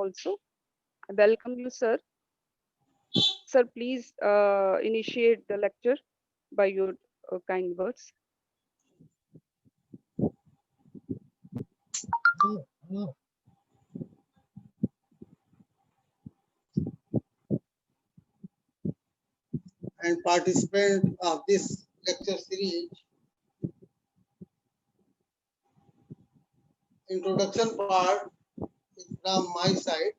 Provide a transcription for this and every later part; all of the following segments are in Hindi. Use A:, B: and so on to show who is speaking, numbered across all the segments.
A: also. I welcome you, sir. Sir, please initiate the lecture by your kind words.
B: And participant of this lecture series, introduction part is from my side.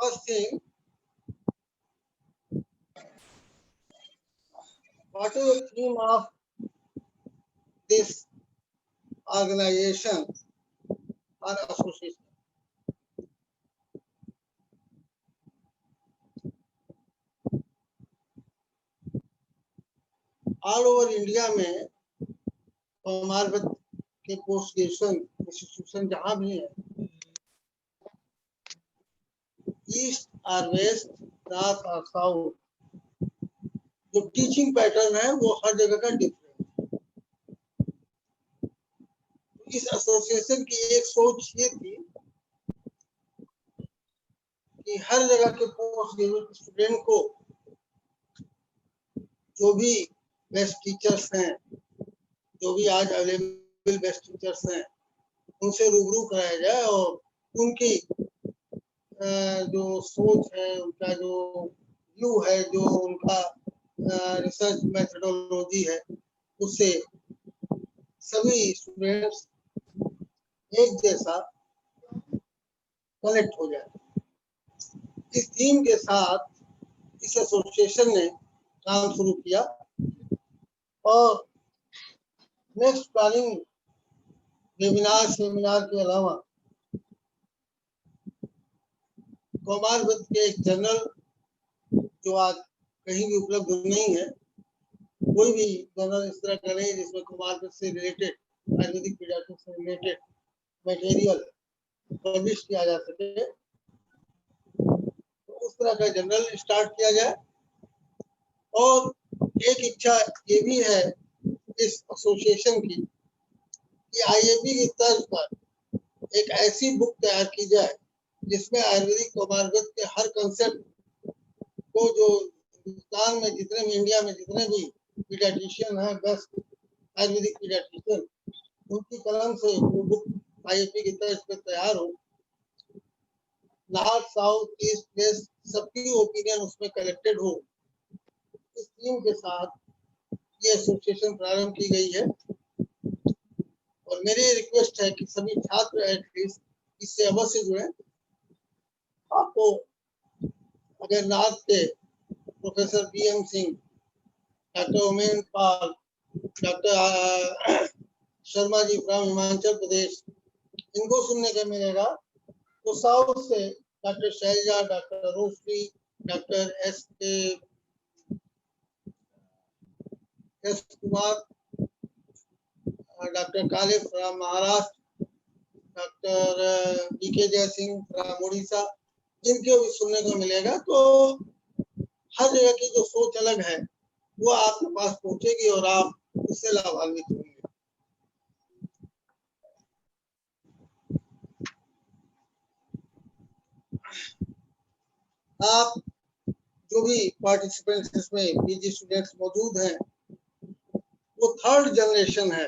B: First thing, what is the theme of this organization or association? All over India में कुमारवत के पोस्ट ग्रेजुएशन इंस्टीट्यूशन जहां भी है, ईस्ट और वेस्ट, नॉर्थ और साउथ, जो टीचिंग पैटर्न है वो हर जगह का डिफरेंट। इस एसोसिएशन की एक सोच ये थी कि हर जगह के पोस्ट ग्रेजुएट स्टूडेंट को जो भी बेस्ट टीचर्स हैं, जो भी आज अवेलेबल बेस्ट टीचर्स हैं, उनसे रूबरू कराया जाए और उनकी जो सोच है, उनका जो व्यू है, जो उनका रिसर्च मेथोडोलॉजी है, उससे सभी स्टूडेंट्स एक जैसा कनेक्ट हो जाए। इस थीम के साथ इस एसोसिएशन ने काम शुरू किया और नेक्स्ट प्लानिंग वेबिनार सेमिनार के अलावा कुमारवत के एक जर्नल जो आज कहीं भी उपलब्ध नहीं है, कोई भी जर्नल इस तरह का नहीं जिसमें कुमारवत से रिलेटेड, आयुर्वेदिक पीडियाट्रिक्स से रिलेटेड मटेरियल पब्लिश किया जा सके, तो उस तरह का जर्नल स्टार्ट किया जाए। और एक इच्छा ये भी है इस एसोसिएशन की कि आईएपी की तर्ज पर एक ऐसी बुक तैयार की जाए जिसमें आयुर्वेदिक कुमारवत के हर कंसेप्ट को, जो हिंदुस्तान में जितने भी, इंडिया में जितने भी पीडियाट्रिशियन हैं, बेस्ट आयुर्वेदिक पीडियाट्रिशियन, उनकी कलम से वो बुक आईएपी की तर्ज पर तैयार हो। नॉर्थ, साउथ, ईस्ट, वेस्ट सबकी ओपिनियन उसमें कलेक्टेड हो। इस थीम के साथ ये एसोसिएशन प्रारंभ की गई है और मेरी रिक्वेस्ट है कि सभी छात्र एटलीस्ट इससे अवश्य जुड़े। आपको अगर नॉर्थ के professor BM Singh, doctor Oommen Pal, doctor Sharma ji from Himachal Pradesh, इनको सुनने को मिलेगा, तो साउथ से doctor Shailaja, doctor Roshni, doctor S Kumar, doctor Kale from Maharashtra, doctor BK Jai Singh from Orissa, इनको भी सुनने को मिलेगा। तो हर जगह की जो सोच अलग है वो आपके पास पहुंचेगी और आप उससे लाभान्वित होंगे। आप जो भी पार्टिसिपेंट्स इसमें पीजी स्टूडेंट्स मौजूद हैं, वो थर्ड जनरेशन है।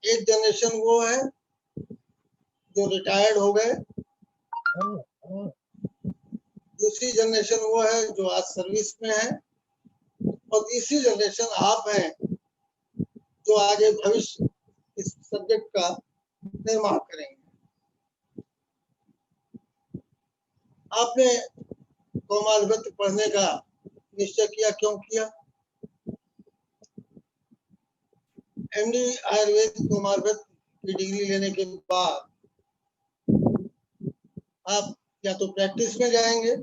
B: एक जनरेशन वो है जो रिटायर्ड हो गए, दूसरी जनरेशन वो है जो आज सर्विस में है, और तीसरी जनरेशन आप हैं जो आगे भविष्य इस सब्जेक्ट का निर्माण करेंगे। आपने कुमारवत पढ़ने का निश्चय किया, क्यों किया? एमडी आयुर्वेद कुमारवत की डिग्री लेने के बाद आप या तो प्रैक्टिस में जाएंगे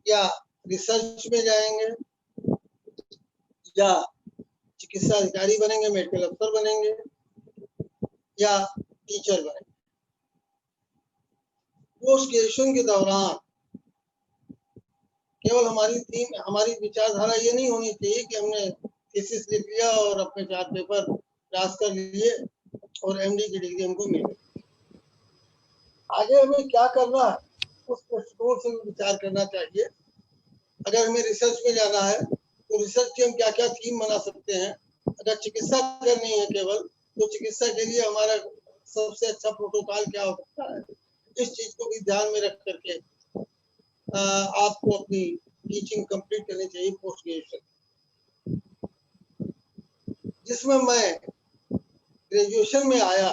B: या रिसर्च में जाएंगे या चिकित्सा अधिकारी बनेंगे, मेडिकल अफसर बनेंगे या टीचर बनेंगे। पोस्ट ग्रेजुएशन के दौरान केवल हमारी विचारधारा ये नहीं होनी चाहिए कि हमने थीसिस लिख लिया और अपने 4 पेपर पास कर लिए और एमडी की डिग्री हमको मिल गई। आगे हमें क्या करना है उस दृष्टिकोण से विचार करना चाहिए। अगर हमें रिसर्च में जाना है तो रिसर्च के हम क्या क्या थीम बना सकते हैं। अगर चिकित्सा करनी है केवल तो चिकित्सा के लिए हमारा सबसे अच्छा प्रोटोकॉल क्या हो सकता है, इस चीज को भी ध्यान में रख करके आपको अपनी टीचिंग कंप्लीट करनी चाहिए पोस्ट ग्रेजुएशन। जिसमें मैं ग्रेजुएशन में आया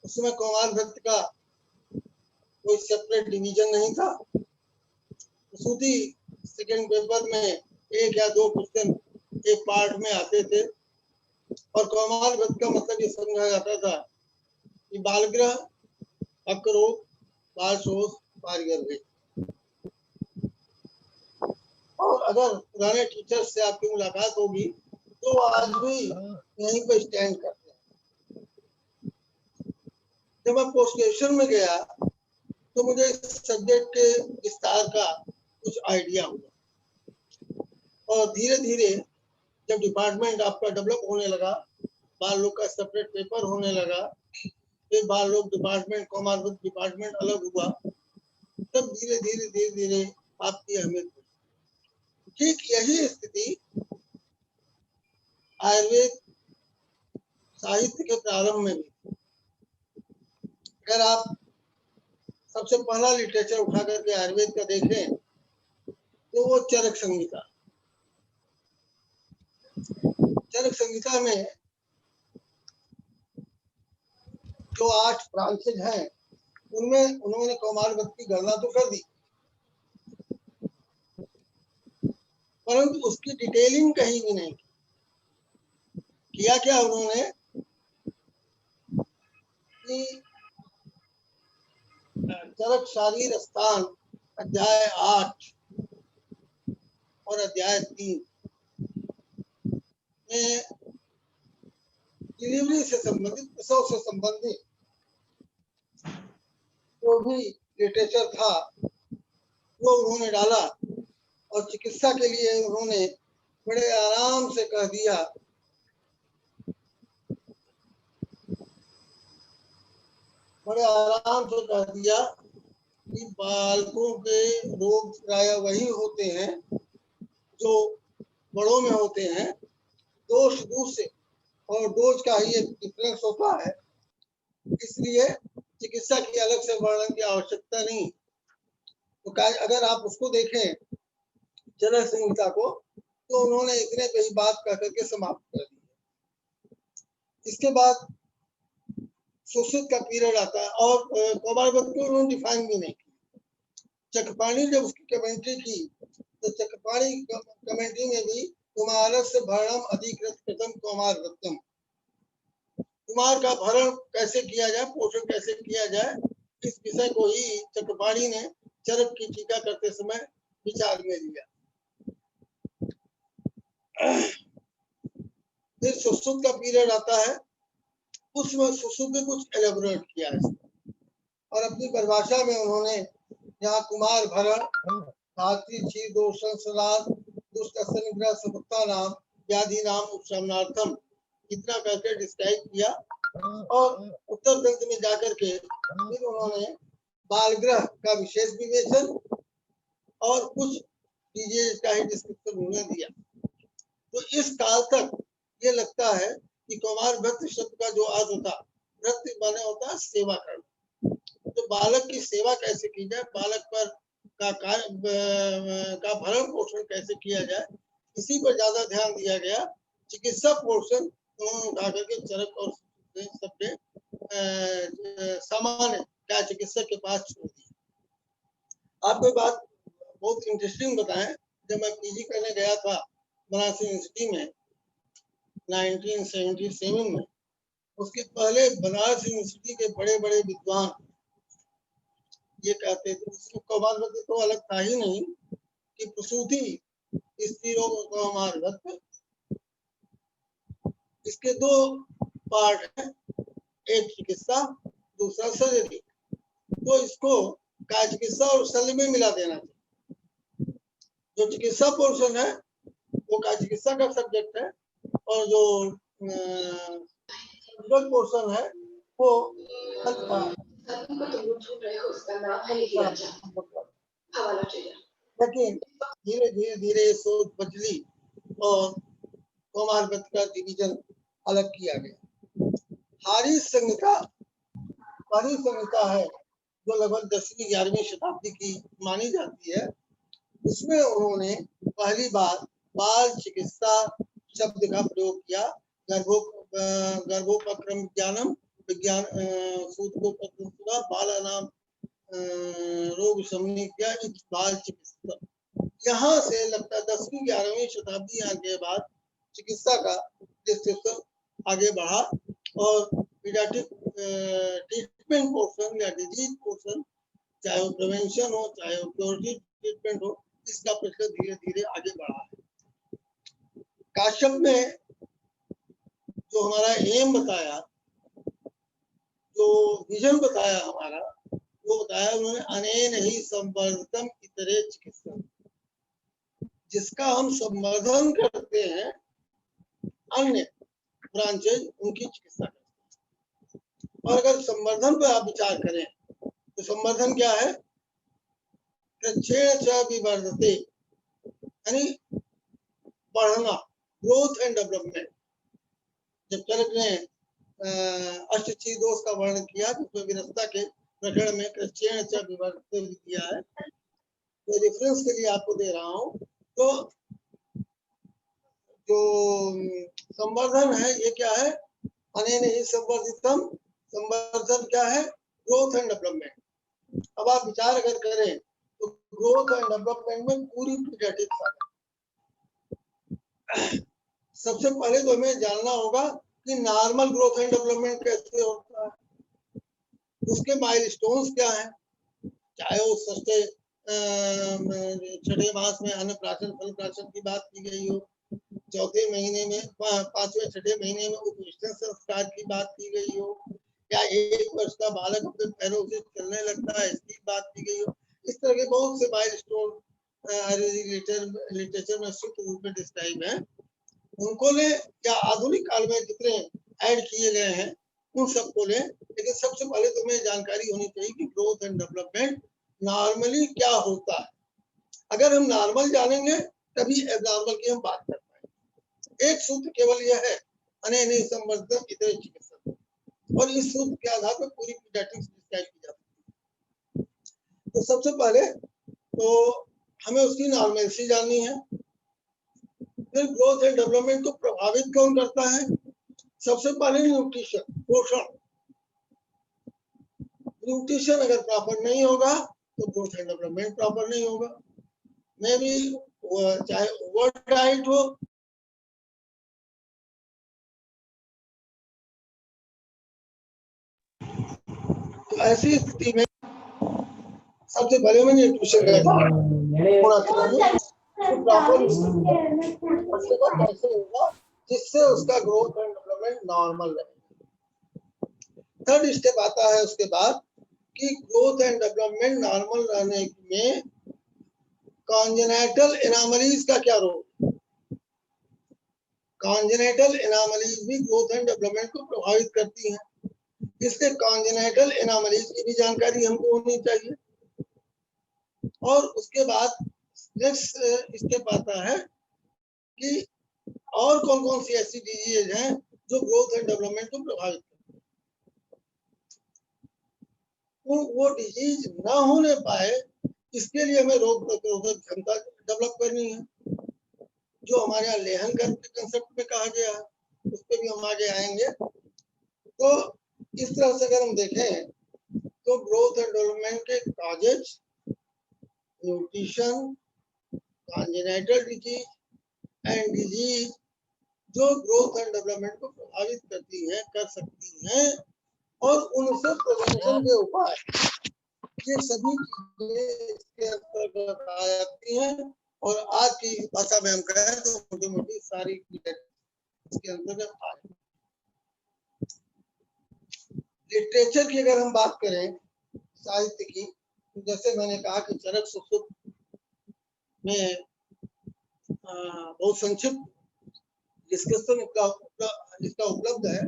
B: उसमें कुमार भक्त का कोई सेपरेट डिवीजन नहीं था। प्रसूति सेकेंड पेपर में 1 या 2 क्वेश्चन एक पार्ट में आते थे और कुमार भक्त का मतलब ये समझा जाता था कि बालगृह, अकरोग, बाल शोष, बालगर्भ। और अगर पुराने टीचर से आपकी मुलाकात होगी तो आज भी यहीं पर स्टैंड करते हैं। जब मैं पोस्ट ग्रेजुएशन में गया तो मुझे इस सब्जेक्ट के विस्तार का कुछ आइडिया हुआ और धीरे धीरे जब डिपार्टमेंट आपका डेवलप होने लगा, बाल लोग का सेपरेट पेपर होने लगा, फिर बाल लोग डिपार्टमेंट, कुमार भक्त डिपार्टमेंट अलग हुआ, तब धीरे धीरे धीरे धीरे आपकी अहमियत हुई। ठीक यही स्थिति आयुर्वेद साहित्य के प्रारंभ में भी। अगर आप सबसे पहला लिटरेचर उठा करके आयुर्वेद का देखें तो वो चरक संहिता। चरक संहिता में जो 8 ब्रांचेज हैं उनमें उन्होंने कुमार भक्त की गणना तो कर दी, परंतु उसकी डिटेलिंग कहीं भी नहीं किया। क्या उन्होंने कि चरक शारीर स्थान अध्याय 8 और अध्याय 3 में डिलीवरी से संबंधित, प्रसव से संबंधित जो भी लिटरेचर था वो उन्होंने डाला और चिकित्सा के लिए उन्होंने बड़े आराम से कह दिया कि बालकों के रोग प्राय वही होते हैं जो बड़ों में होते हैं, दोष दूर से और डोज का ही एक डिफरेंस होता है, इसलिए चिकित्सा की अलग से वर्णन की आवश्यकता नहीं। तो अगर आप उसको देखें चरक संहिता को तो उन्होंने इतने पे ही बात कह करके समाप्त कर दी। इसके बाद सुश्रुत का पीरियड आता है और कुमार भक्त को उन्होंने डिफाइन भी नहीं किया। चक्रपाणी जब उसकी कमेंट्री की तो चक्रपाणी कमेंट्री में भी कुमारस्य भरणम अधिकृत कृतम कुमार भक्तम, कुमार का भरण कैसे किया जाए, पोषण कैसे किया जाए, इस विषय को ही चक्रपाणी ने चरक की टीका करते समय विचार में लिया। फिर सुश्रुत का पीरियड आता है, उसमें सुश्रुत ने कुछ एलेबोरेट किया है और अपनी परिभाषा में उन्होंने यहाँ कुमार भरण, धात्री क्षीर दोष संसराद, दुष्ट निग्रह समुत्ता नाम व्याधि नाम उपशमनार्थम इतना करके डिस्क्राइब किया और उत्तर ग्रंथ में जाकर के फिर उन्होंने बालगृह का विशेष विवेचन और कुछ डिजीज का ही डिस्क्रिप्शन उन्होंने दिया। तो इस काल तक ये लगता है कि कुमार भक्त शब्द का जो अर्थ होता भक्त माने होता है सेवा करना। तो बालक की सेवा कैसे की जाए, बालक पर का भरण पोषण कैसे किया जाए, इसी पर ज्यादा ध्यान दिया गया। चिकित्सा पोषण उन्होंने उठा करके चरक और सबके सामान्य क्या चिकित्सक के पास छोड़ दिया। आपको बात बहुत इंटरेस्टिंग बताएं, जब मैं पीजी करने गया था बनारस यूनिवर्सिटी में 1977 में, उसके पहले बनारस यूनिवर्सिटी के बड़े बड़े विद्वान ये कहते थे, उसको कुमार भक्त तो अलग था ही नहीं कि प्रसूति स्त्री रोग कुमार भक्त, इसके 2 पार्ट हैं, एक चिकित्सा दूसरा सर्जरी। तो इसको काय चिकित्सा और शल्य में मिला देना चाहिए। जो चिकित्सा पोर्शन है वो का चिकित्सा का सब्जेक्ट है, और जो पोर्शन है वो लेकिन धीरे धीरे धीरे सोच बदली और कोमारपंथ का डिवीजन अलग किया गया। हारिस संहिता है जो लगभग 10वीं 11वीं शताब्दी की मानी जाती है। उसमें उन्होंने पहली बार बाल चिकित्सा शब्द का प्रयोग किया। गर्भोपक्रम विज्ञान सूत्रोपक्रम बालानाम रोग शमनी किया बाल चिकित्सा। यहाँ से लगता है 10वीं 11वीं शताब्दी आने के बाद चिकित्सा का डिस्कशन आगे बढ़ा और पीडियाट्रिक ट्रीटमेंट पोर्शन या डिजीज पोर्शन, चाहे वो प्रिवेंशन हो चाहे वो क्योरेटिव ट्रीटमेंट हो, इसका प्रचलन धीरे धीरे आगे बढ़ा है। काश्यप ने जो हमारा एम बताया, जो विजन बताया हमारा, वो बताया उन्होंने अनेन ही संवर्धन इतरे चिकित्सा, जिसका हम संवर्धन करते हैं अन्य ब्रांचेज उनकी चिकित्सा करते हैं। और अगर संवर्धन पर आप विचार करें तो संवर्धन क्या है? विवर्धते यानी बढ़ना, ग्रोथ एंड डेवलपमेंट। जब चरक ने अष्टची दोष का वर्णन किया तो उसमें विरसता के प्रकरण में कृष्ण च विवर्धते दिया है। तो रेफरेंस के लिए आपको दे रहा हूँ। तो जो संवर्धन है ये क्या है? अनेन ही संवर्धितम, संवर्धन क्या है? Growth and development. अब आप विचार अगर करें तो ग्रोथ एंड डेवलपमेंट में पूरी पीडियाट्रिक्स आ गई। सबसे पहले तो हमें जानना होगा कि नॉर्मल ग्रोथ एंड डेवलपमेंट कैसे होता है, उसके माइलस्टोन्स क्या हैं। चाहे वो सस्ते छठे मास में अन्नप्राशन फलप्राशन की बात की गई हो, चौथे महीने में 5वें छठे महीने में उपविष्टन संस्कार की बात की गई हो, या 1 वर्ष का बालक अपने पैरों से चलने लगता है इसकी बात की गई हो। इस तरह के बहुत से माइलस्टोन लिटरेचर में सूत्र रूप में डिस्क्राइब है। उनको ले या आधुनिक काल में जितने ऐड किए गए हैं उन सबको ले, लेकिन सबसे पहले तुम्हें जानकारी होनी चाहिए कि ग्रोथ एंड डेवलपमेंट नॉर्मली क्या होता है। अगर हम नॉर्मल जानेंगे तभी एब्नॉर्मल की हम बात कर पाएंगे। एक सूत्र केवल यह है, अनेन ही संवर्धन इतरे चिकित्सा, और इस सूत्र के आधार पर पूरी पीडियाट्रिक्स डिस्क्राइब की जाती है। तो सबसे पहले तो हमें उसकी नॉर्मलसी जाननी है। फिर ग्रोथ एंड डेवलपमेंट को प्रभावित कौन करता है? सबसे पहले न्यूट्रिशन, पोषण। न्यूट्रिशन अगर प्रॉपर नहीं होगा तो ग्रोथ एंड डेवलपमेंट प्रॉपर नहीं होगा। मे भी चाहे ओवर डाइट हो, तो ऐसी स्थिति में सबसे पहले में न्यूट्रिशन होना चाहिए। प्रॉपर कैसे होगा जिससे उसका ग्रोथ एंड डेवलपमेंट नॉर्मल रहे। थर्ड स्टेप आता है उसके बाद कि ग्रोथ एंड डेवलपमेंट नॉर्मल रहने में कॉन्जेनाइटल एनॉमलीज का क्या रोल? कॉन्जेनाइटल एनॉमलीज भी ग्रोथ एंड डेवलपमेंट को प्रभावित करती हैं। इसलिए कॉन्जेनाइटल एनॉमलीज की भी जानकारी हमको होनी चाहिए। और उसके बाद नेक्स्ट स्टेप आता है कि और कौन कौन सी ऐसी डिजीज हैं जो ग्रोथ एंड डेवलपमेंट को प्रभावित करती है। वो डिजीज ना होने पाए इसके लिए हमें रोग प्रतिरोधक क्षमता डेवलप करनी है, जो हमारे यहाँ लेहन के कंसेप्ट में कहा गया है, उस पर भी हम आगे आएंगे। तो इस तरह से अगर हम देखें तो ग्रोथ एंड डेवलपमेंट के causes, nutrition, congenital disease and disease जो ग्रोथ एंड डेवलपमेंट को प्रभावित करती है, कर सकती हैं, और उनसे प्रिवेंशन के उपाय, ये सभी चीजें इसके अंतर्गत आ जाती हैं। और आज की भाषा में हम कहें तो मोटी मोटी सारी इसके अंतर्गत आ जाती है। लिटरेचर की अगर हम बात करें साहित्य की, तो जैसे मैंने कहा कि चरक सुश्रुत में बहुत संक्षिप्त डिस्कशन इसका उपलब्ध है।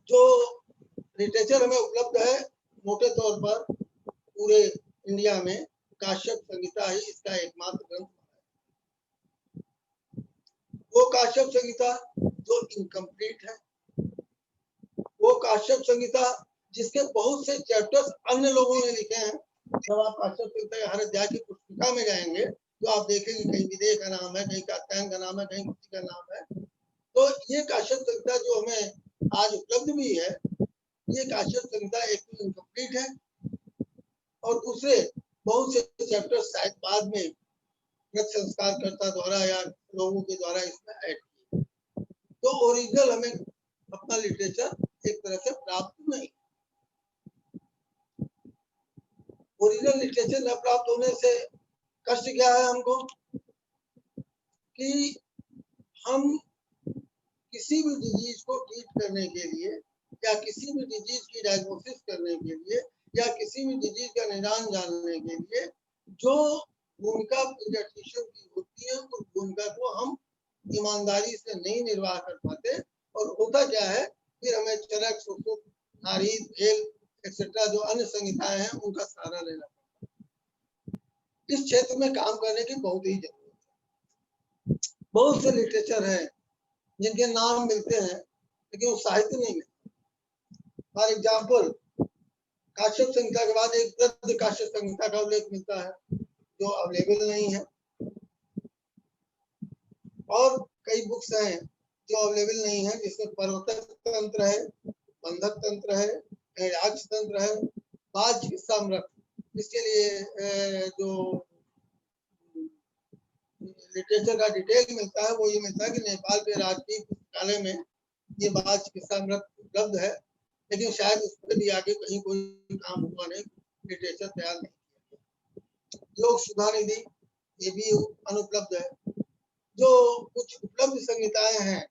B: जो लिटरेचर हमें उपलब्ध है मोटे तौर पर पूरे इंडिया में काश्यप संहिता ही इसका एकमात्र ग्रंथ है। वो काश्यप संहिता जो इनकम्प्लीट है, वो काश्यप संहिता जिसके बहुत से चैप्टर्स अन्य लोगों ने लिखे हैं। जब आप काश्यप संहिता हर अध्याय की पुस्तिका में जाएंगे तो आप देखेंगे कहीं विदेह का नाम है, कहीं कात्यायन का नाम है, कहीं किसी का नाम है। तो ये काश्यप संहिता जो हमें आज उपलब्ध भी है, ये काश्यप संहिता एक तो इनकम्प्लीट है और दूसरे बहुत से चैप्टर शायद बाद में संस्कारकर्ता द्वारा या लोगों के द्वारा इसमें ऐड किए। तो ओरिजिनल हमें अपना लिटरेचर एक तरह से प्राप्त नहीं। ओरिजिनल लिटरेचर न प्राप्त होने से कष्ट क्या है हमको कि हम किसी भी डिजीज को ट्रीट करने के लिए या किसी भी डिजीज की डायग्नोसिस करने के लिए या किसी भी डिजीज का निदान जानने के लिए जो भूमिका पीडियाट्रिशियन की होती है, उस भूमिका को हम ईमानदारी से नहीं निर्वाह कर पाते। और होता क्या है, फिर हमें चरक, सुसुप्त, नाड़ी, भेल एक्सेट्रा जो अन्य संहिताएं हैं उनका सहारा लेना पड़ता है। इस क्षेत्र में काम करने की बहुत ही जरूरत है। बहुत से लिटरेचर हैं जिनके नाम मिलते हैं लेकिन वो साहित्य नहीं मिलता। फॉर एग्जाम्पल, काश्यप संहिता के बाद एक वृद्ध काश्यप संहिता का उल्लेख मिलता है जो अवेलेबल नहीं है, और कई बुक्स हैं जो अवेलेबल नहीं है जिसमें प्रवर्तक तंत्र है, बंधक तंत्र है, राक्ष तंत्र है, बाल चिकित्सामृत। इसके लिए जो लिटरेचर का डिटेल मिलता है वो ये मिलता है कि नेपाल के राष्ट्रीय पुस्तकालय में ये बाल चिकित्सामृत उपलब्ध है, लेकिन शायद उस पर भी आगे कहीं कोई काम हुआ नहीं, लिटरेचर तैयार नहीं किया। योग सुधा निधि ये भी अनुपलब्ध है। जो कुछ उपलब्ध संहिताएं हैं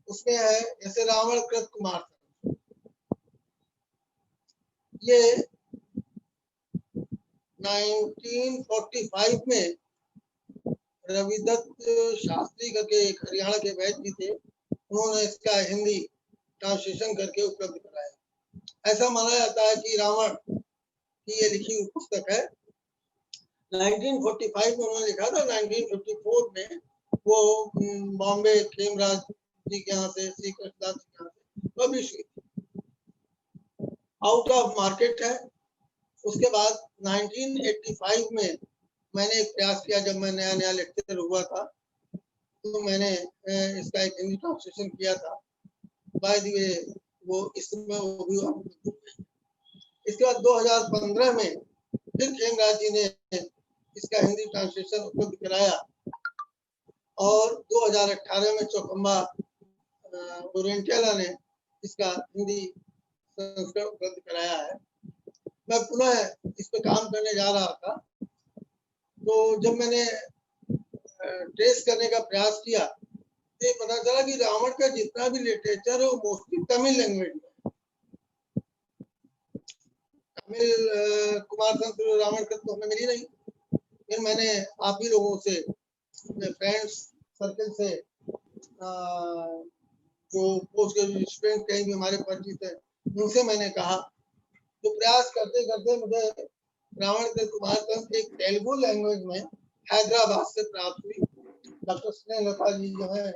B: उसमें है जैसे रावण कृत कुमार, ये 1945 में रविदत्त शास्त्री करके एक हरियाणा के वैद्य भी थे, उन्होंने इसका हिंदी ट्रांसलेशन करके उपलब्ध कराया। ऐसा माना जाता है कि रावण की ये लिखी हुई पुस्तक है 1945 में उन्होंने लिखा था। 1954 में वो बॉम्बे खेमराज जी के यहाँ से, श्री कृष्णदास जी के यहाँ से पब्लिश हुई, आउट ऑफ मार्केट है। उसके बाद 1985 में मैंने एक प्रयास किया, जब मैं नया नया लेक्चर हुआ था तो मैंने इसका एक हिंदी ट्रांसलेशन किया था। बाय द वे वो इस समय वो भी। इसके बाद 2015 में फिर खेमराज जी ने इसका हिंदी ट्रांसलेशन उपलब्ध कराया और 2018 में चौखम्बा ओरिएंटला ने इसका हिंदी संस्करण उपलब्ध कराया है। मैं पुनः इस पर काम करने जा रहा था, तो जब मैंने ट्रेस करने का प्रयास किया तो ये पता चला कि रावण का जितना भी लिटरेचर है वो मोस्टली तमिल लैंग्वेज में। तमिल कुमार तंत्र रावण का तो हमें मिली नहीं। फिर मैंने आप ही लोगों से, अपने फ्रेंड्स सर्कल से, जो पोस्ट ग्रेजुएट स्टूडेंट कहीं भी हमारे परिचित है, उनसे मैंने कहा, तो प्रयास करते करते मुझे रावण के कुमार तंत्र एक तेलुगु लैंग्वेज में हैदराबाद से प्राप्त हुई। डॉक्टर स्नेहलता जी जो है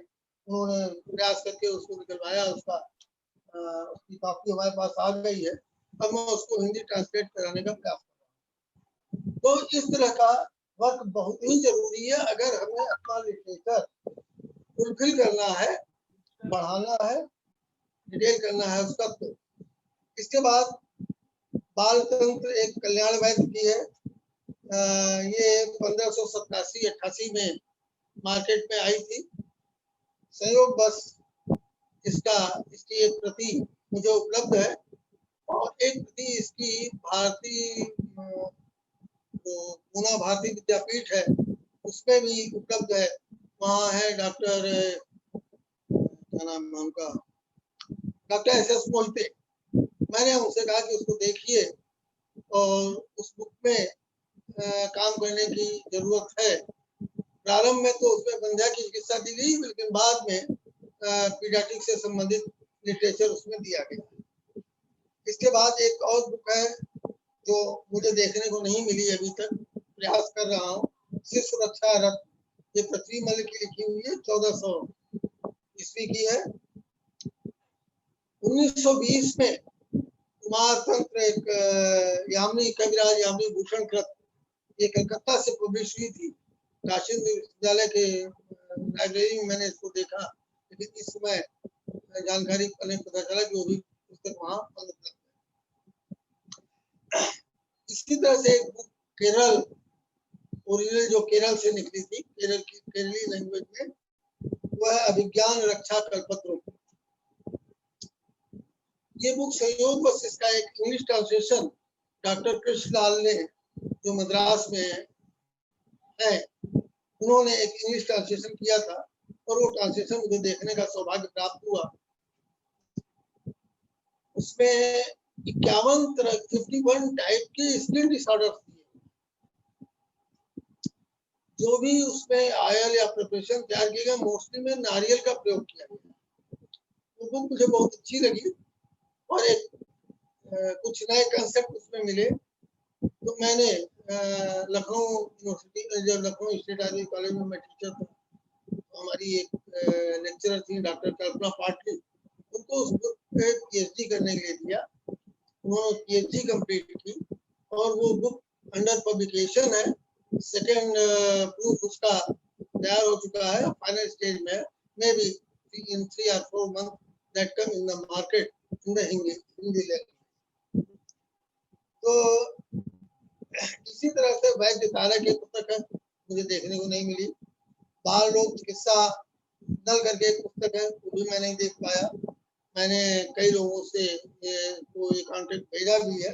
B: उन्होंने प्रयास करके उसको निकलवाया, उसकी कॉपी हमारे पास आ गई है। अब मैं उसको हिंदी ट्रांसलेट कराने का प्रयास कर रहा हूँ। तो इस तरह का वर्क बहुत ही जरूरी है अगर हमें अपना लिटरेचर फुलफिल करना है, बढ़ाना है, डिटेल करना है उसका। तो इसके बाद बाल तंत्र एक कल्याण वैद्य की है। ये 1587-88 में मार्केट में आई थी। संयोग बस इसकी एक प्रति मुझे उपलब्ध है और एक प्रति इसकी भारतीय जो पूना भारतीय विद्यापीठ है उसमें भी उपलब्ध है। वहाँ है डॉक्टर, क्या नाम है उनका, डॉक्टर SS मोहिते। मैंने उनसे कहा कि उसको देखिए और उस बुक में काम करने की जरूरत है। प्रारंभ में तो उसमें बंध्या की चिकित्सा दी गई, लेकिन बाद में पीडियाट्रिक से संबंधित लिटरेचर उसमें दिया गया। इसके बाद एक और बुक है जो मुझे देखने को नहीं मिली अभी तक, प्रयास कर रहा हूँ, शिशु रक्षा रथ। ये पृथ्वीमल की लिखी हुई है, 1400 ईस्वी की है। 1920 में कुमार तंत्र एक यामिनी कविराज यामिनी भूषण कृत, ये कलकत्ता से पब्लिश हुई थी। काशी विश्वविद्यालय के लाइब्रेरी में मैंने इसको देखा, लेकिन इस समय जानकारी पता चला कि वो भी पुस्तक वहां उपलब्ध है। इसी तरह से एक बुक केरल ओरिजिनल जो केरल से निकली थी, केरल की केरली लैंग्वेज में, वह अभिज्ञान रक्षा कल्पत्रों। ये बुक संयोगवश इसका एक इंग्लिश ट्रांसलेशन डॉक्टर कृष्णलाल ने, जो मद्रास में है, उन्होंने एक इंग्लिश ट्रांसलेशन किया था और वो ट्रांसलेशन मुझे देखने का सौभाग्य प्राप्त हुआ। उसमें 51 तरह 51 टाइप के स्किन डिसऑर्डर्स दिए, जो भी उसमें आयल या प्रिपरेशन तैयार किए गए, मोस्टली में नारियल का प्रयोग किया गया। वो बुक मुझे बहुत अच्छी लगी और एक कुछ नए कंसेप्ट उसमें मिले, तो मैंने लखनऊ यूनिवर्सिटी, जो लखनऊ स्टेट आयुर्वेदिक कॉलेज में मैं टीचर था, हमारी एक लेक्चरर थी डॉक्टर कल्पना पाटिल, उनको उस बुक पे पीएचडी करने के लिए दिया। उन्होंने पीएचडी कंप्लीट की और वो बुक अंडर पब्लिकेशन है। सेकेंड प्रूफ उसका तैयार हो चुका है, फाइनल स्टेज में, may be in 3 or 4 months that come in the market in the Hindi language. तो इसी तरह से वैद्य तारा की पुस्तक है, मुझे देखने को नहीं मिली। बाल रोग चिकित्सा नल करके एक पुस्तक है, वो भी मैं नहीं देख पाया। मैंने कई लोगों से ये कॉन्टेक्ट भेजा भी है।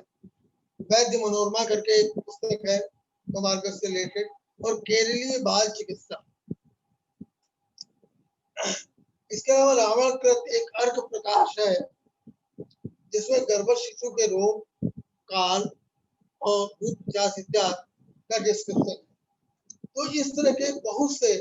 B: वैद्य मनोरमा करके एक पुस्तक है कमार्गस से रिलेटेड, और केरलीय बाल चिकित्सा। इसके अलावा रावणकृत एक अर्क प्रकाश है, जिसमें गर्भ शिशु के रोग, काल और उपचार इत्यादि का डिस्क्रिप्शन है। तो इस तरह के बहुत से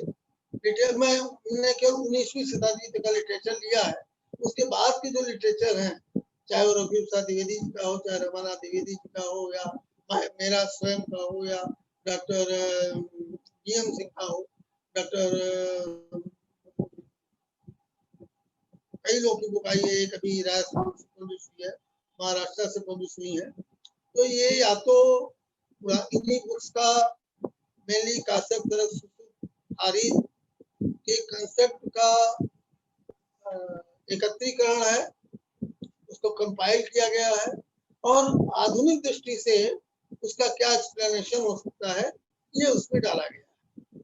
B: डिटेल में हमने केवल 19वीं शताब्दी तक का लिटरेचर लिया है। उसके बाद के जो लिटरेचर हैं, चाहे वो रघुवीर प्रसाद द्विवेदी जी का हो, चाहे रमानाथ द्विवेदी जी का हो, या मेरा स्वयं का हो, या डॉक्टर जीएम सिंह का हो, डॉक्टर कई लोग की बुक आई है, कभी राजस्थान से पब्लिश हुई है, महाराष्ट्र से पब्लिश हुई है। तो ये या तो इन्हीं बुक्स का मेनली काश्यप तरफ आरिफ के कंसेप्ट का एकत्रीकरण है, उसको कंपाइल किया गया है, और आधुनिक दृष्टि से उसका क्या एक्सप्लेनेशन हो सकता है, ये उसमें डाला गया है।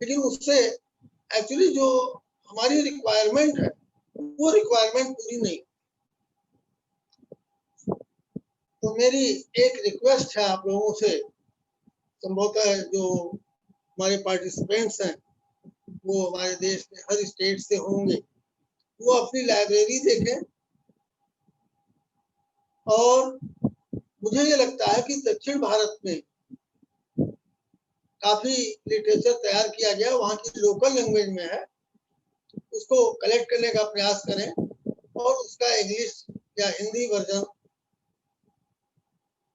B: लेकिन उससे एक्चुअली जो हमारी रिक्वायरमेंट है, वो रिक्वायरमेंट पूरी नहीं। तो मेरी एक रिक्वेस्ट है आप लोगों से, संभवतः जो हमारे पार्टिसिपेंट्स हैं वो हमारे देश में हर स्टेट से होंगे, वो अपनी लाइब्रेरी देखें। और मुझे ये लगता है कि दक्षिण भारत में काफी लिटरेचर तैयार किया गया, वहाँ की लोकल लैंग्वेज में है, उसको कलेक्ट करने का प्रयास करें और उसका इंग्लिश या हिंदी वर्जन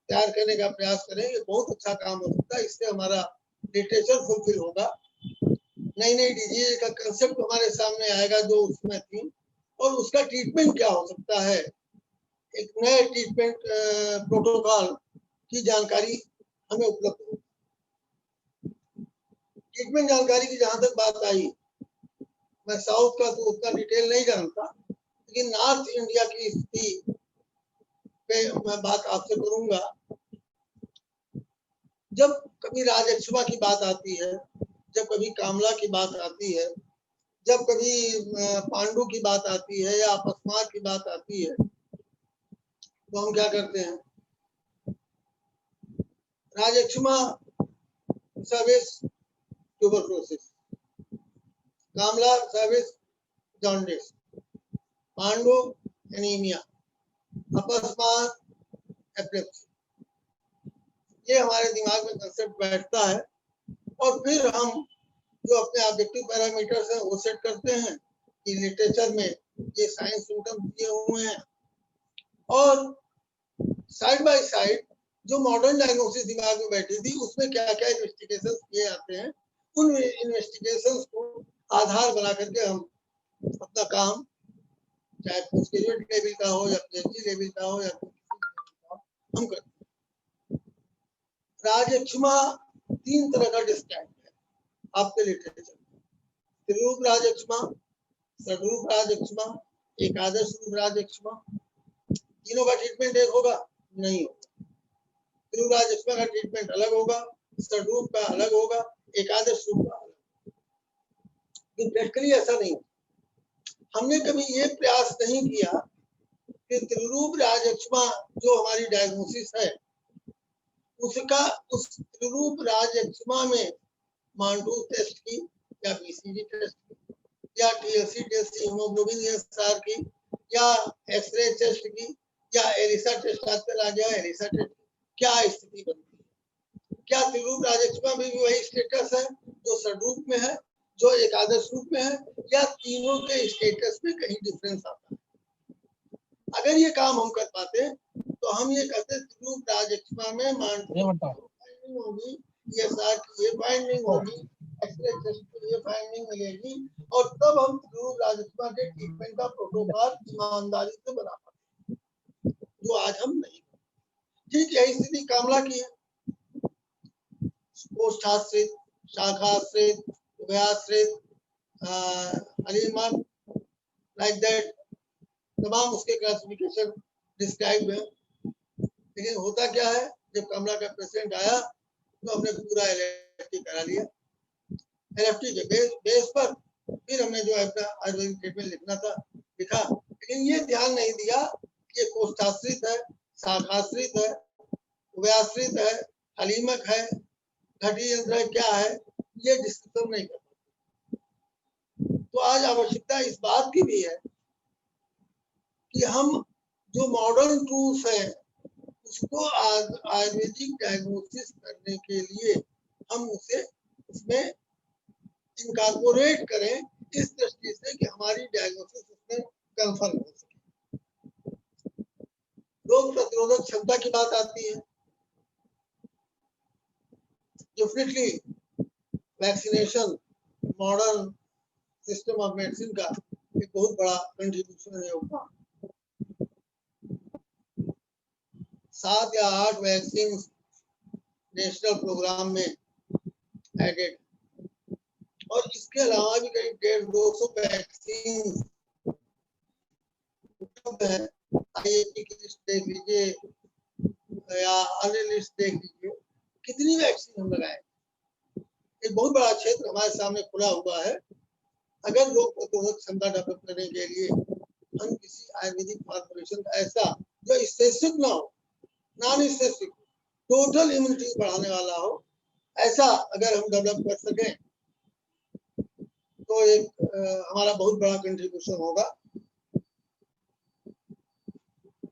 B: तैयार करने का प्रयास करें। ये बहुत अच्छा काम हो सकता है, इससे हमारा लिटरेचर फुलफिल होगा। नई नई डिजीज का कंसेप्ट हमारे सामने आएगा जो उसमें थी, और उसका ट्रीटमेंट क्या हो सकता है, एक नए ट्रीटमेंट प्रोटोकॉल की जानकारी हमें उपलब्ध हो। ट्रीटमेंट जानकारी की जहां तक बात आई, मैं साउथ का तो उतना डिटेल नहीं जानता, लेकिन नॉर्थ इंडिया की स्थिति पे मैं बात आपसे करूंगा। जब कभी राजक्षमा की बात आती है, जब कभी कामला की बात आती है, जब कभी पांडु की बात आती है या अपस्मार की बात आती है, तो हम क्या करते हैं, राजक्षमा सर्विस ट्यूबरक्लोसिस, कामला सर्विस जॉन्डिस, पांडु एनीमिया, अपस्मार एपिलेप्सी। ये हमारे दिमाग में कंसेप्ट बैठता है और फिर हम जो अपने ऑब्जेक्टिव पैरामीटर्स हैं वो सेट करते हैं कि लिटरेचर में ये साइन सिम्टम दिए हुए हैं, और साइड बाय साइड जो मॉडर्न डायग्नोसिस दिमाग में बैठी थी उसमें क्या क्या इन्वेस्टिगेशंस किए जाते हैं, उन इन्वेस्टिगेशंस को आधार बना करके हम अपना काम चाहे पोस्ट ग्रेजुएट लेवल का हो या पीएचडी लेवल का हो या हम करते हैं। राजक्षमा 3 तरह का डिस्क्राइब है आपके लिटरेचर में। त्रिरूप राजक्षमा, सद्रूप राजक्षमा, एकादश रूप राजक्षमा। तीनों का ट्रीटमेंट एक होगा? नहीं होगा। त्रिरूप राजक्षमा का ट्रीटमेंट अलग होगा, सद्रूप का अलग होगा, एकादश रूप का अलग। प्रैक्टिकली ऐसा नहीं होता। हमने कभी ये प्रयास नहीं किया कि त्रिरूप राजक्षमा जो हमारी डायग्नोसिस है उसका उस त्रिरूप राजक्षमा में मांडू टेस्ट की या बीसीजी टेस्ट की या टीएलसी टेस्ट की, हीमोग्लोबिन एएसआर की या एक्सरे टेस्ट की या एलिसा टेस्ट आजकल आ गया है, एलिसा टेस्ट क्या स्थिति बनती है? क्या त्रिरूप राजक्षमा में भी वही स्टेटस है जो सद्रूप में है, जो एकादश रूप में है, या तीनों के स्टेटस में कहीं डिफरेंस आता है? अगर ये काम हम कर पाते तो हम ये कहते त्रिरूप राजक्षमा में फाइंडिंग होगी, एएसआर की ये फाइंडिंग होगी, एक्सरे टेस्ट की ये फाइंडिंग मिलेगी, और तब हम त्रिरूप राजक्षमा के ट्रीटमेंट का प्रोटोकॉल ईमानदारी से बना पाते, जो आज हम नहीं। ठीक यही स्थिति कामला की है। कोष्ठाश्रित, शाखाश्रित, उभयाश्रित, अलीमत, लाइक दैट तमाम उसके क्लासिफिकेशन डिस्क्राइब है। लेकिन होता क्या है, जब कमला का पेशेंट आया तो हमने पूरा एलएफटी करा लिया। एलएफटी के बेस पर फिर हमने जो अपना आयुर्वेदिक ट्रीटमेंट लिखना था लिखा, लेकिन ये ध्यान नहीं दिया कि ये कोष्ठाश्रित है, शाखाश्रित है, उभयाश्रित है, हलीमक है, घटी यंत्र क्या है, ये डिस्कशन नहीं करता। तो आज आवश्यकता इस बात की भी है कि हम जो मॉडर्न टूल्स हैं उसको आयुर्वेदिक डायग्नोसिस करने के लिए हम उसे उसमें इनकॉर्पोरेट करें, इस दृष्टि से कि हमारी डायग्नोसिस उसमें कंफर्म हो सके। रोग प्रतिरोधक क्षमता की बात आती है। Definitely vaccination modern system of medicine का एक बहुत बड़ा कंट्रीब्यूशन है, योगदान। 7 या 8 वैक्सीन नेशनल प्रोग्राम में एडेड, और इसके अलावा भी करीब 150-200 वैक्सीन है। आईएपी की लिस्ट देख लीजिए या अन्य लिस्ट देख लीजिए, कितनी वैक्सीन हम लगाए। एक बहुत बड़ा क्षेत्र हमारे सामने खुला हुआ है। अगर रोग प्रतिरोधक क्षमता डेवलप करने के लिए हम किसी आयुर्वेदिक फॉर्मुलेशन ऐसा जो स्पेसिफिक ना हो, नॉन स्पेसिफिक, टोटल इम्यूनिटी बढ़ाने वाला हो, ऐसा अगर हम डेवलप कर सकें तो एक हमारा बहुत बड़ा कंट्रीब्यूशन होगा।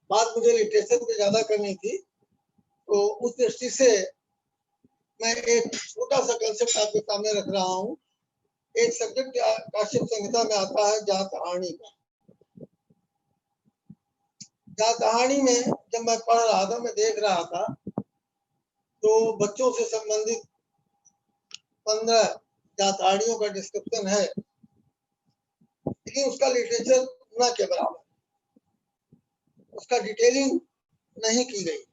B: बात मुझे लिटरेचर पे ज्यादा करनी थी, तो उस दृष्टि से मैं एक छोटा सा कंसेप्ट आपके सामने रख रहा हूँ। एक सब्जेक्ट काश्यप संहिता में आता है जातहानी का। जातहानी में जब मैं पढ़ रहा था, मैं देख रहा था, तो बच्चों से संबंधित 15 जातहानियों का डिस्क्रिप्शन है, लेकिन उसका लिटरेचर न के बराबर, उसका डिटेलिंग नहीं की गई,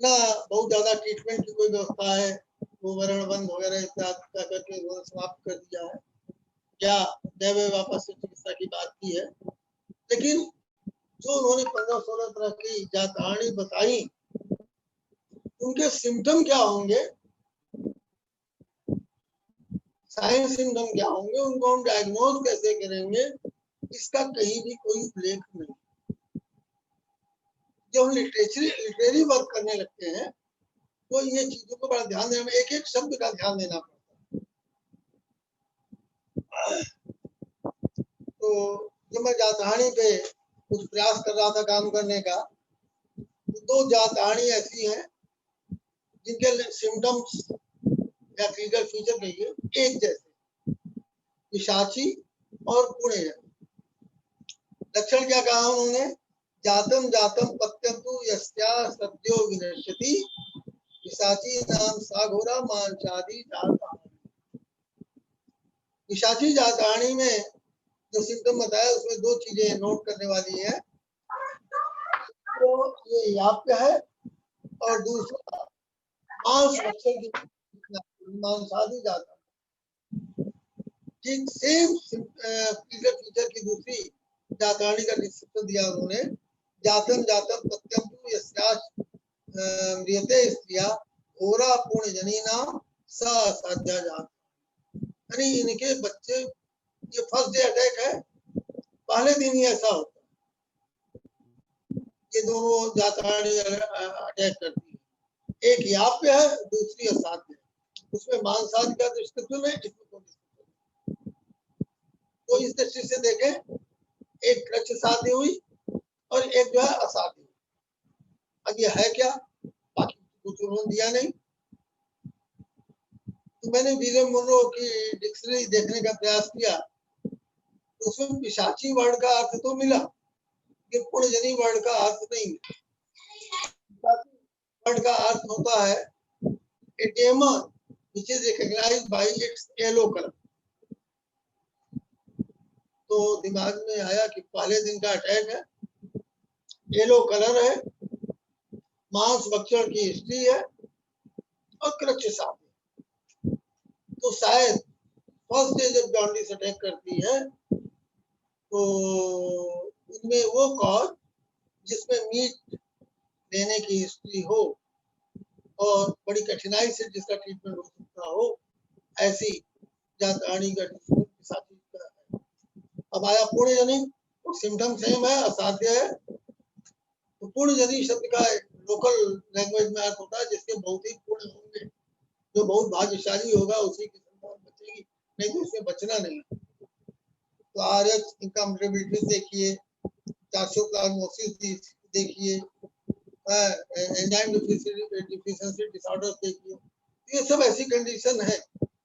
B: ना बहुत ज्यादा ट्रीटमेंट की कोई व्यवस्था है, वो वर्णबंध वगैरह इत्यादि करके समाप्त कर दिया है, क्या दैव वापस से चिकित्सा की बात की है। लेकिन जो उन्होंने 15-16 तरह की जातहानी बताई, उनके सिम्टम क्या होंगे, साइन सिम्टम क्या होंगे, उनको हम डायग्नोज कैसे करेंगे, इसका कहीं भी कोई उल्लेख नहीं। जब हम लिटरेरी वर्क करने लगते हैं तो ये चीजों को बड़ा ध्यान देना, एक एक शब्द का ध्यान देना पड़ता है। तो जब मैं जातहानी पे कुछ प्रयास कर रहा था काम करने का, तो 2 जातहानी ऐसी हैं जिनके सिम्टम्स या क्लिनिकल फीचर कहिए एक जैसे, पिशाची और पुणे जनी। लक्षण क्या कहा उन्होंने, जातम जातम पत्यंतु यस्या सद्यो विनश्यति पिशाची नाम साघोरा मांसादि जाताणी। पिशाची जाताणी में जो सिम्टम बताया उसमें दो चीजें नोट करने वाली है, तो ये याप्य है और दूसरा मांस मच्छर की मांसादि जाता। ठीक सेम फीचर की दूसरी जाताणी का डिस्क्रिप्शन दिया उन्होंने, जातम जातम पत्यम तु यस्याच म्रियते स्त्रिया होरा पूर्ण जनीना सा साध्या जात। यानी इनके बच्चे, ये फर्स्ट डे अटैक है, पहले दिन ही ऐसा होता है। ये दोनों जाताणी अटैक करती है, एक याप्य है, दूसरी असाध्य है। उसमें मांसादि का डिस्क्रिप्शन है, इसमें कोई डिस्क्रिप्शन नहीं। तो इस दृष्टि से देखें, एक कृच्छ साध्य हुई और एक जो है असाध्य हुई। अब ये है क्या, बाकी कुछ उन्होंने दिया नहीं। तो मैंने विलियम मुनरो की डिक्शनरी देखने का प्रयास किया, तो उसमें पिशाची वर्ड का अर्थ तो मिला, ये पुण्यजनी वर्ड का अर्थ नहीं मिला। वर्ड का अर्थ होता है a demon which is recognized by its yellow color। तो दिमाग में आया कि पहले दिन का अटैक है, येलो कलर है, मांस भक्षण की हिस्ट्री है और कृच्छ साफ है। तो शायद फर्स्ट डे जब जॉन्डिस अटैक करती है तो उनमें वो कॉज जिसमें मीट लेने की हिस्ट्री हो और बड़ी कठिनाई से जिसका ट्रीटमेंट हो सकता हो, ऐसी जाताणी का पिशाची का है। अब आया पुण्यजनी, और सिम्टम सेम है, असाध्य है। तो पुण्यजनी शब्द का लोकल लैंग्वेज में अर्थ होता है जिसके बहुत ही पुण्य होंगे, जो बहुत भाग्यशाली होगा उसी की संतान बचेगी, नहीं तो उसमें बचना नहीं। तो आरएच इनकम्पेटिबिलिटी देखिए, टॉक्सिकोप्लाज्मोसिस देखिए, एंजाइम डिफिशिएंसी डिसऑर्डर देखिए। ये सब ऐसी कंडीशन है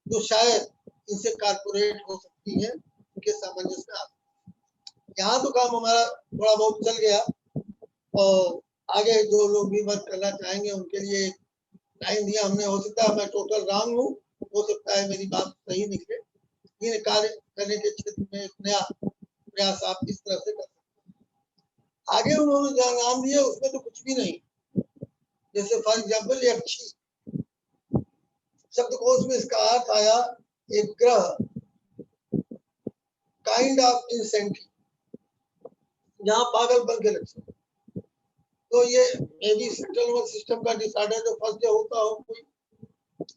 B: जो शायद इनसे कारपोरेट हो सकती है, उनके सामंजस्य में आ सकती है। यहाँ तो काम हमारा थोड़ा बहुत चल गया, और आगे जो लोग भी वर्क करना चाहेंगे उनके लिए टाइम दिया हमने। हो सकता है मैं टोटल रॉन्ग हूँ, हो सकता है मेरी बात सही निकले। इन कार्य करने के क्षेत्र में एक नया प्रयास आप इस तरह से कर सकते हैं। आगे उन्होंने जो नाम दिया उसमें तो कुछ भी नहीं, जैसे फॉर एग्जाम्पल यक्षी शब्दकोश में इसका अर्थ आया एक ग्रह, काइंड ऑफ इंसेंटी, जहाँ पागलपन के लक्षण। तो ये may be central nervous system का डिसऑर्डर जो फर्स्ट डे होता हो कोई,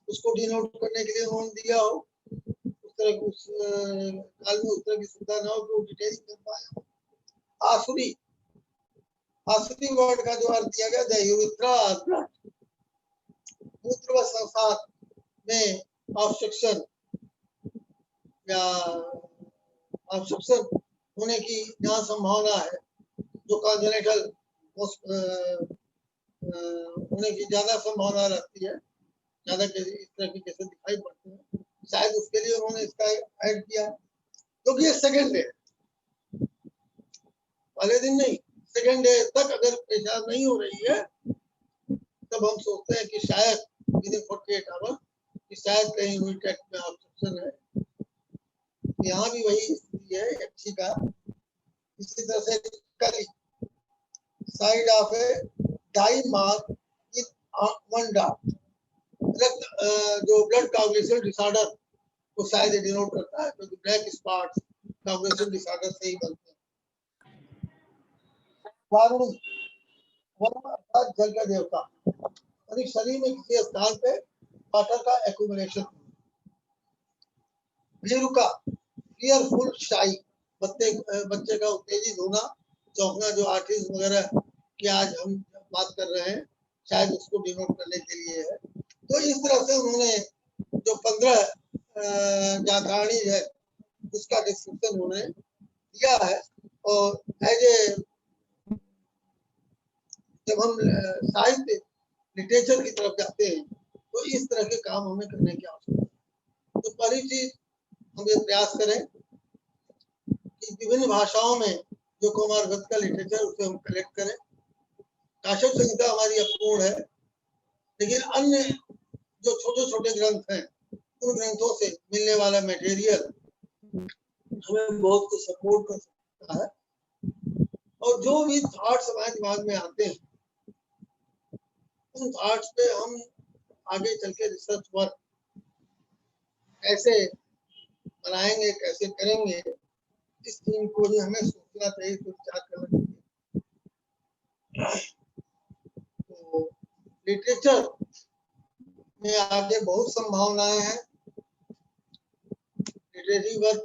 B: उसको डिनोट करने के लिए उन्होंने दिया हो। उस तरह उस काल में उस तरह की सुविधा ना हो तो डिटेल कर पाए। आसुरी, आसुरी वर्ड का जो अर्थ दिया गया द यूरेथ्रा ब्लड, मूत्र व संसार में ऑब्स्ट्रक्शन या ऑब्स्ट्रक्शन होने की जहाँ संभावना है, जो कॉन्जेनिटल होने की ज्यादा संभावना रहती है, ज्यादा इस तरह की केसेस दिखाई पड़ते हैं, शायद उसके लिए उन्होंने इसका ऐड किया। क्योंकि ये सेकेंड डे, पहले दिन नहीं, सेकेंड डे तक अगर पेशाब नहीं हो रही है तब हम सोचते हैं कि शायद विदिन 48 आवर कि शायद कहीं यूरिन ट्रैक्ट में ऑब्स्ट्रक्शन है। यहाँ भी वही स्थिति है यक्षी का। इसी तरह से कली, side of a die mark with one dot, जो ब्लड कोagulation डिसऑर्डर को शायद डिनोट करता है, क्योंकि ब्लैक स्पॉट्स कोagulation डिसऑर्डर से ही बनते हैं। वारुणी, वरुण अर्थात जल का देवता, यानी शरीर में किसी स्थान पे वाटर का एक्यूमुलेशन। भीरुका, फियरफुल शाई, बच्चे का उत्तेजित होना, चौंकना, जो आर्टिस्ट वगैरह की आज हम बात कर रहे हैं, शायद उसको डिनोट करने के लिए है। तो इस तरह से उन्होंने जो 15 जाताणी है उसका डिस्क्रिप्शन उन्होंने दिया है। और एज ए जब हम साहित्य लिटरेचर की तरफ जाते हैं तो इस तरह के काम हमें करने की आवश्यकता है। तो पहली चीज हम ये प्रयास करें कि विभिन्न भाषाओं में जो कुमारव्रत का लिटरेचर उसे हम कलेक्ट करें। काश्यप संहिता हमारी अपूर्ण है, लेकिन अन्य जो छोटे छोटे ग्रंथ हैं उन ग्रंथों से मिलने वाला मटेरियल हमें बहुत कुछ सपोर्ट कर सकता है। और जो भी थॉट्स हमारे दिमाग में आते हैं उन थॉट्स पे हम आगे चल के रिसर्च वर्क कैसे बनाएंगे, कैसे करेंगे, इस थीम को भी हमें सोचना चाहिए, विचार करना चाहिए। तो लिटरेचर में आगे बहुत संभावनाएं हैं। लिटरेरी वर्क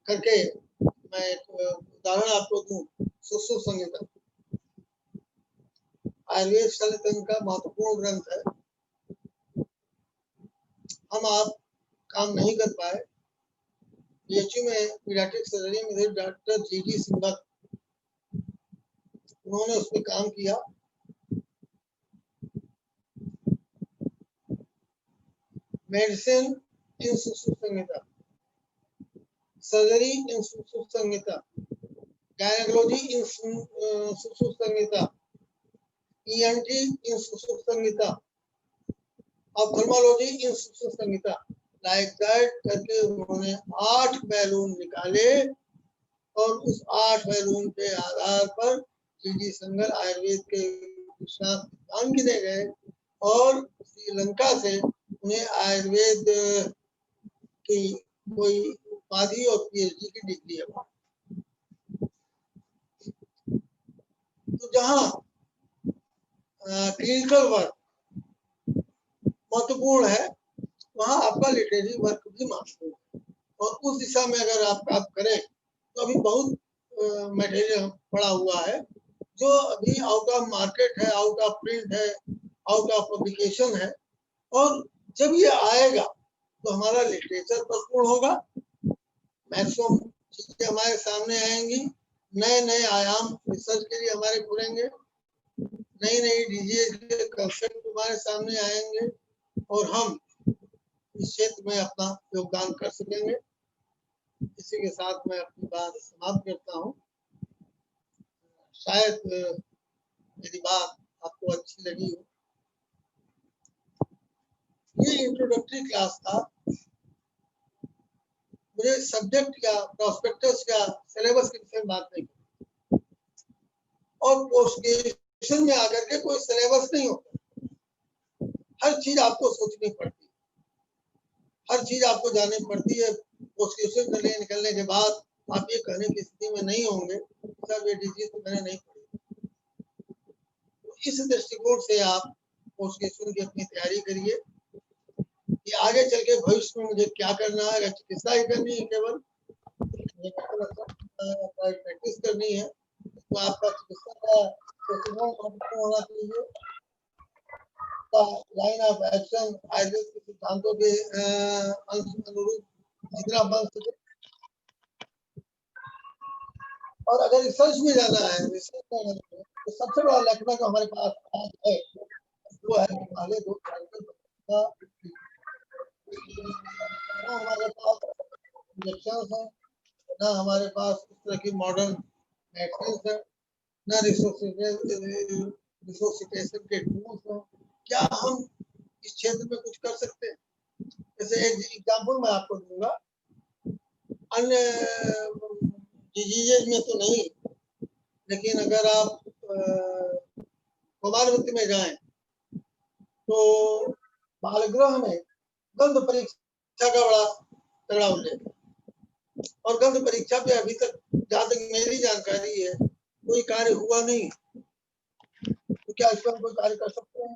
B: करके मैं एक उदाहरण आपको दूं, सुश्रुत संहिता आयुर्वेद शल्य का महत्वपूर्ण ग्रंथ है। हम आप काम नहीं कर पाए। बीएचयू में पीडियाट्रिक सर्जरी में डॉक्टर जीडी सिंघल, उन्होंने उस पर काम किया। Medicine in Sushruta Samhita, surgery in Sushruta Samhita, gynaecology in Sushruta Samhita, ENT in Sushruta Samhita, ophthalmology in Sushruta Samhita, like that करके उन्होंने 8 बैलून निकाले और उस 8 बैलून के आधार पर जीडी सिंघल आयुर्वेद के विश्वनाथ विद्वान गिने गए और श्रीलंका से उन्हें आयुर्वेद की कोई उपाधि और पीएचडी की डिग्री है। तो जहाँ क्लिनिकल वर्क महत्वपूर्ण है, वहाँ आपका लिटरेरी वर्क भी महत्वपूर्ण है। और उस दिशा में अगर आप काम करें तो अभी बहुत मटेरियल पड़ा हुआ है जो अभी आउट ऑफ मार्केट है, आउट ऑफ प्रिंट है, आउट ऑफ पब्लिकेशन है। और जब ये आएगा तो हमारा लिटरेचर भरपूर होगा, मैक्सिमम चीजें हमारे सामने आएंगी, नए नए आयाम रिसर्च के लिए हमारे खुलेंगे, नई नई डिजीज के कंसेप्ट हमारे सामने आएंगे और हम इस क्षेत्र में अपना योगदान कर सकेंगे। इसी के साथ मैं अपनी बात समाप्त करता हूँ। शायद मेरी बात आपको अच्छी लगी हो। ये इंट्रोडक्टरी क्लास था। मुझे सब्जेक्ट या प्रोस्पेक्टस या सिलेबस के विषय में बात नहीं की। और पोस्ट ग्रेजुएशन में आकर के कोई सिलेबस नहीं होता, हर चीज आपको सोचनी पड़ती है, हर चीज आपको जाननी पड़ती है। पोस्ट ग्रेजुएशन करने निकलने के बाद आप ये कहने की स्थिति में नहीं होंगे सर ये डिजीज तो मैंने नहीं पढ़ी। तो इस दृष्टिकोण से आप पोस्ट ग्रेजुएशन की अपनी तैयारी करिए कि आगे चल के भविष्य में मुझे क्या करना है। अगर चिकित्सा ही करनी है, केवल प्रैक्टिस करनी है, तो आपका चिकित्सा का दृष्टिकोण होना चाहिए। लाइन ऑफ एक्शन आयुर्वेद के सिद्धांतों के अनुरूप जितना बन सके। और अगर रिसर्च में जाना है, रिसर्च में तो सबसे बड़ा लक्ष्य जो हमारे पास है वो है कि पहले 2 साल का ना हमारे पास इंजेक्शन है, ना हमारे पास उस तरह की मॉडर्न वैक्सीन है, ना रिसोसिटेशन के टूल्स हैं। क्या हम इस क्षेत्र में कुछ कर सकते हैं? जैसे एक एग्जाम्पल मैं आपको दूंगा, अन्य डिजीजेज में तो नहीं, लेकिन अगर आप कुमारवृत्ति में जाएं तो बालगृह में गंध परीक्षा का बड़ा तगड़ा उल्लेख है। और गंध परीक्षा पे अभी तक जहाँ तक मेरी जानकारी है कोई कार्य हुआ नहीं। तो क्या इस पर कोई कार्य कर सकते हैं?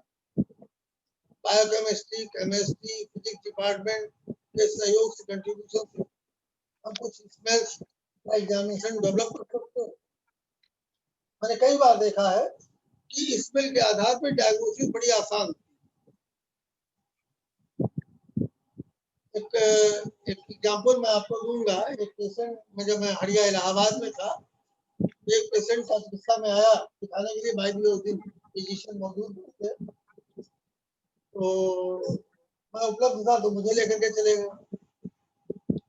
B: बायोकेमिस्ट्री, केमिस्ट्री, फिजिक्स डिपार्टमेंट के सहयोग से, कंट्रीब्यूशन से हम कुछ स्मेल्स का एग्जामिनेशन डेवलप कर सकते हैं। मैंने कई बार देखा है कि स्मेल के आधार पर डायग्नोसिस बड़ी आसान। एक एग्जाम्पल मैं आपको दूंगा। एक पेशेंट में, जब मैं हरिया इलाहाबाद में था, एक पेशेंट का चिकित्सा में आया दिखाने के लिए। भाई भी उस दिन फिजिशियन मौजूद थे। तो मैं उपलब्ध था तो मुझे लेकर के चले गए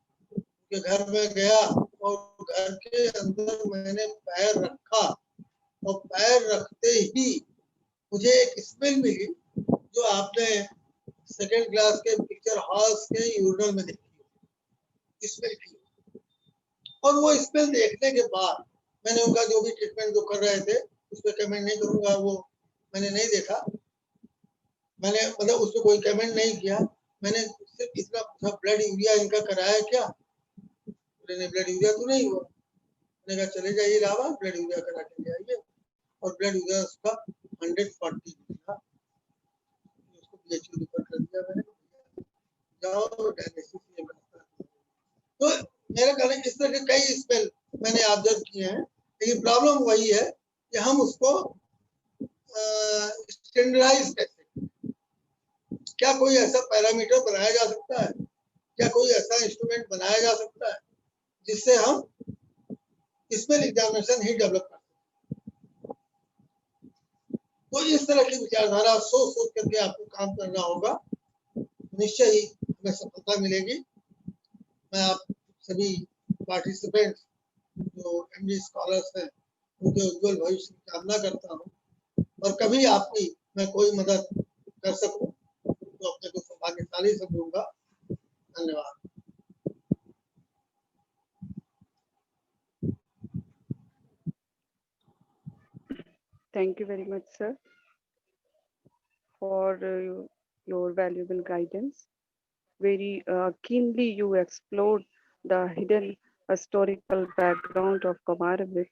B: कि घर में गया और घर के अंदर मैंने पैर रखा और पैर रखते ही मुझे एक स्मेल मिली जो आपने सेकंड क्लास के पिक्चर हॉल्स के यूरिनल में देखी स्मेल की। और वो स्मेल देखने के बाद मैंने उनका जो भी ट्रीटमेंट जो कर रहे थे उस पर कमेंट नहीं करूंगा, वो मैंने नहीं देखा, मैंने मतलब उस पर कोई कमेंट नहीं किया। मैंने सिर्फ इतना पूछा ब्लड यूरिया इनका कराया क्या? मैंने ब्लड यूरिया तो नहीं हुआ। मैंने कहा चले जाइए इलाहाबाद ब्लड यूरिया करा के ले आइए। और ब्लड यूरिया उसका 140 था, उसको पीएचडी रिफर कर दिया मैंने, जाओ डायलिसिस ये बनता है। तो मेरा कहना है इस तरह के कई स्पेल मैंने ऑब्जर्व किए हैं, लेकिन प्रॉब्लम वही है कि हम उसको स्टैंडर्डाइज कैसे, क्या कोई ऐसा पैरामीटर बनाया जा सकता है, क्या कोई ऐसा इंस्ट्रूमेंट बनाया जा सकता है जिससे हम इसमें एग्जामिनेशन ही डेवलप कर सकते। तो इस तरह की विचारधारा सोच सोच करके आपको काम करना होगा, निश्चय ही हमें सफलता मिलेगी। मैं आप सभी पार्टिसिपेंट्स जो एमडी स्कॉलर्स हैं उनके उज्जवल भविष्य की कामना करता हूँ, और कभी आपकी मैं कोई मदद कर सकूं तो अपने को सौभाग्यशाली समझूंगा। धन्यवाद।
A: Thank you very much, sir, for your valuable guidance. Very keenly you explored the hidden historical background of Kumaravit,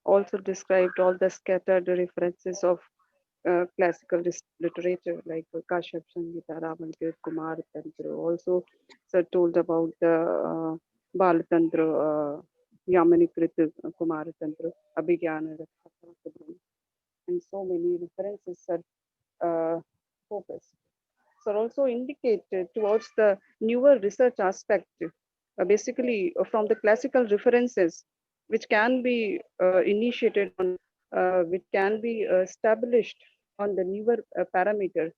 A: also described all the scattered references of classical literature like Kashyap Samhita, Ramakirti, Kumar Tantra. Also, sir told about the Balatantra, Yamanikrita Kumar Tantra, Abhigyana, and so many references are focused. So also indicated towards the newer research aspect, basically from the classical references, which can be initiated on, which can be established on the newer parameter.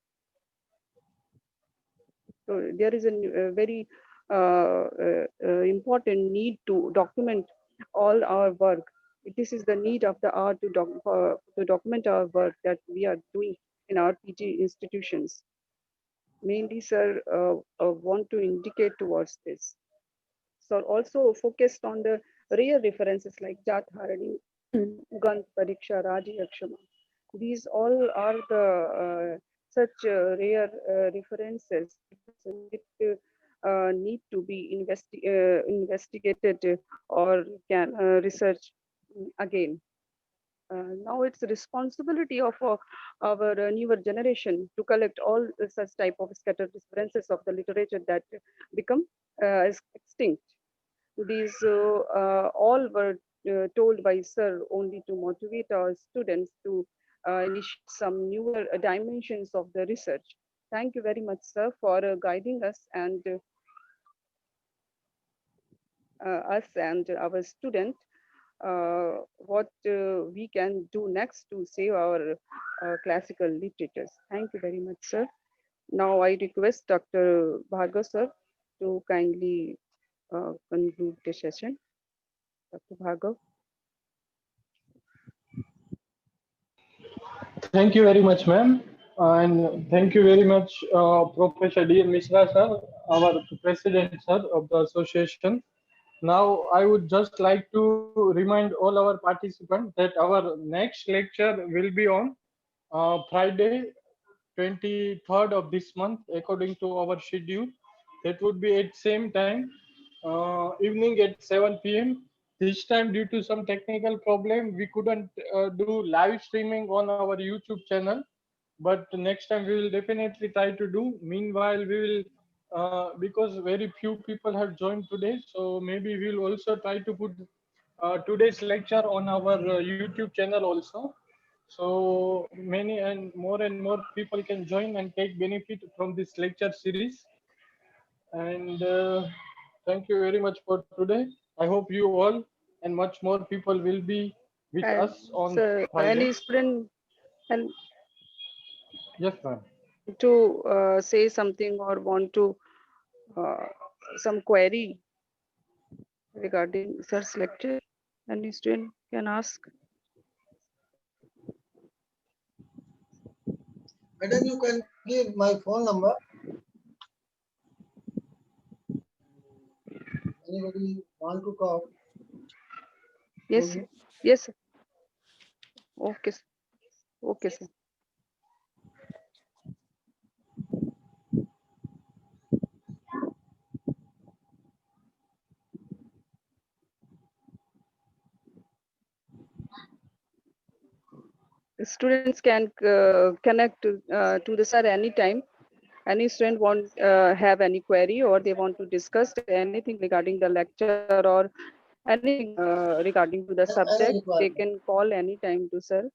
A: So there is a very important need to document all our work. This is the need of the hour to document our work that we are doing in our PG institutions. Mainly, sir, want to indicate towards this. So also focused on the rare references like Jatharani, Gant, Pariksha, Raji, Akshama. These all are the such rare references that need to be investigated or can research again. Now it's the responsibility of our newer generation to collect all such type of scattered references of the literature that become extinct. These all were told by Sir only to motivate our students to initiate some newer dimensions of the research. Thank you very much, Sir, for guiding us and our student what we can do next to save our classical literatures. Thank you very much, sir. Now I request Dr. Bhargav, sir, to kindly conclude the session. Dr. Bhargav.
C: Thank you very much, ma'am. And thank you very much, Professor D. Mishra, sir, our president, sir, of the association. Now, I would just like to remind all our participants that our next lecture will be on Friday, 23rd of this month, according to our schedule. That would be at same time, evening at 7 p.m. This time, due to some technical problem, we couldn't do live streaming on our YouTube channel. But next time we will definitely try to do. Meanwhile, we will, because very few people have joined today, so maybe we will also try to put today's lecture on our YouTube channel also. So many and more people can join and take benefit from this lecture series. And thank you very much for today. I hope you all and much more people will be with
A: And
C: us on
A: sir,
C: Friday.
A: any student and
C: Yes, ma'am.
A: to say something or want to uh, some query regarding sir's lecture? Any student can ask.
B: Madam, you can give my phone number. Anybody want to talk?
A: Yes, sir. Yes, sir. Okay, sir. Okay, sir. Students can connect to the sir anytime. Any student want have any query or they want to discuss anything regarding the lecture or anything regarding to the subject,
B: Any
A: they
B: requirement?
A: can call anytime to sir.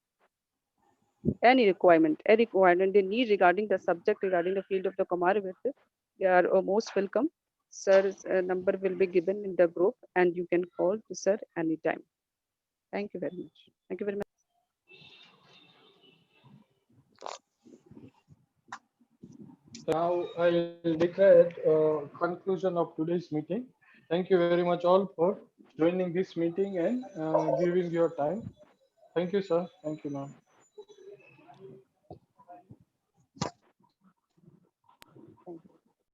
A: Any requirement they need regarding the subject, regarding the field of the Kumaravastu, they are most welcome. Sir's number will be given in the group and you can call to sir anytime. Thank you very much. Thank you very much.
C: Now I will declare conclusion of today's meeting. Thank you very much all for joining this meeting and giving your time. Thank you, sir. Thank you, ma'am.